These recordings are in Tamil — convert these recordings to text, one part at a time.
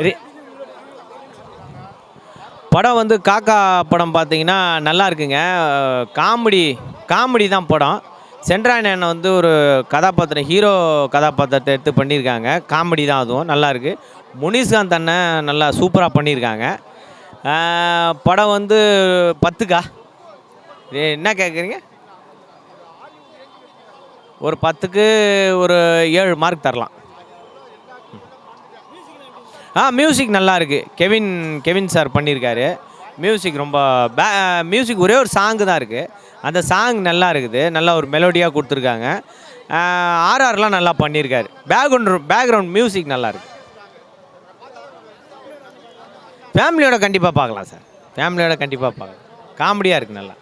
ரி படம் வந்து காக்கா படம் பார்த்தீங்கன்னா நல்லா இருக்குங்க. காமெடி காமெடி தான் படம். சென்ட்ராயன் அண்ணன் வந்து ஒரு கதாபாத்திரம் ஹீரோ கதாபாத்திரத்தை எடுத்து பண்ணியிருக்காங்க. காமெடி தான் அதுவும் நல்லாயிருக்கு. முனிஷ்காந்த் அண்ணன் நல்லா சூப்பராக பண்ணியிருக்காங்க. படம் வந்து 10க்கா? என்ன கேட்குறீங்க? ஒரு 10க்கு ஒரு 7 மார்க் தரலாம். மியூசிக் நல்லா இருக்குது. கெவின் சார் பண்ணியிருக்காரு. மியூசிக் ரொம்ப மியூசிக் ஒரே ஒரு சாங்கு தான் இருக்குது. அந்த சாங் நல்லா இருக்குது. நல்லா ஒரு மெலோடியாக கொடுத்துருக்காங்க. ஆர்ஆர்லாம் நல்லா பண்ணியிருக்காரு. பேக்ரவுண்ட் மியூசிக் நல்லா இருக்குது. ஃபேமிலியோட கண்டிப்பாக பார்க்கலாம் சார். ஃபேமிலியோட கண்டிப்பாக பார்க்கலாம். காமெடியாக இருக்குது நல்லா.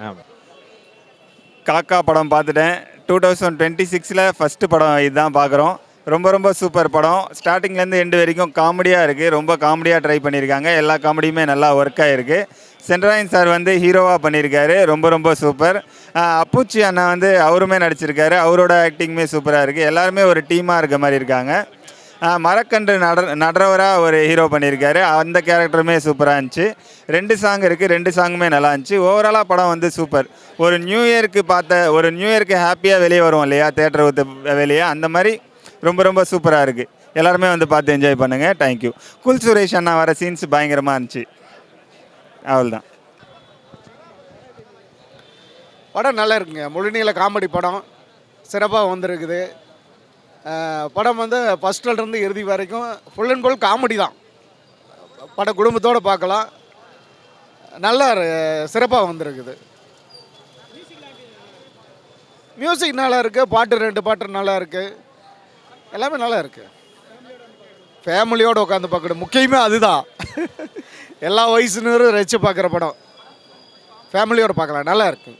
ஆமாம். காக்கா படம் பார்த்துட்டேன். 2026 ஃபஸ்ட்டு படம் இதுதான் பார்க்குறோம். ரொம்ப ரொம்ப சூப்பர் படம். ஸ்டார்டிங்லேருந்து எண்டு வரைக்கும் காமெடியாக இருக்குது. ரொம்ப காமெடியாக ட்ரை பண்ணியிருக்காங்க. எல்லா காமெடியுமே நல்லா ஒர்க் ஆகிருக்கு. சென்ட்ராயன் சார் வந்து ஹீரோவாக பண்ணியிருக்காரு. ரொம்ப ரொம்ப சூப்பர். அப்புச்சி அண்ணா வந்து அவருமே நடிச்சிருக்காரு. அவரோட ஆக்டிங்குமே சூப்பராக இருக்குது. எல்லாருமே ஒரு டீமாக இருக்க மாதிரி இருக்காங்க. மரக்கன்று நடரவராக ஒரு ஹீரோ பண்ணியிருக்காரு. அந்த கேரக்டருமே சூப்பராக இருந்துச்சு. 2 சாங் இருக்குது. 2 சாங்குமே நல்லா இருந்துச்சு. ஓவராலாக படம் வந்து சூப்பர். ஒரு நியூ இயருக்கு ஹாப்பியாக வெளியே வருவோம் இல்லையா, தேட்டர் விட்டு வெளியே, அந்த மாதிரி ரொம்ப ரொம்ப சூப்பராக இருக்குது. எல்லாருமே வந்து பார்த்து என்ஜாய் பண்ணுங்கள். தேங்க்யூ. குல் சுரேஷ் அண்ணா வர சீன்ஸ் பயங்கரமாக இருந்துச்சு. அவ்வளோதான். படம் நல்லா இருக்குங்க. முழுநீள காமெடி படம் சிறப்பாக வந்திருக்குது. படம் வந்து ஃபஸ்ட்லேருந்து இறுதி வரைக்கும் ஃபுல் அண்ட் ஃபுல் காமெடி தான். படம் குடும்பத்தோடு பார்க்கலாம். நல்லா சிறப்பாக வந்திருக்குது. மியூசிக் நல்லா இருக்குது. பாட்டு 2 பாட்டு நல்லா இருக்குது. எல்லாமே நல்லா இருக்குது. ஃபேமிலியோடு உட்காந்து பார்க்கணும். முக்கியமே அதுதான். எல்லா வயசுனரும் ரசித்து பார்க்குற படம். ஃபேமிலியோடு பார்க்கலாம். நல்லா இருக்குது.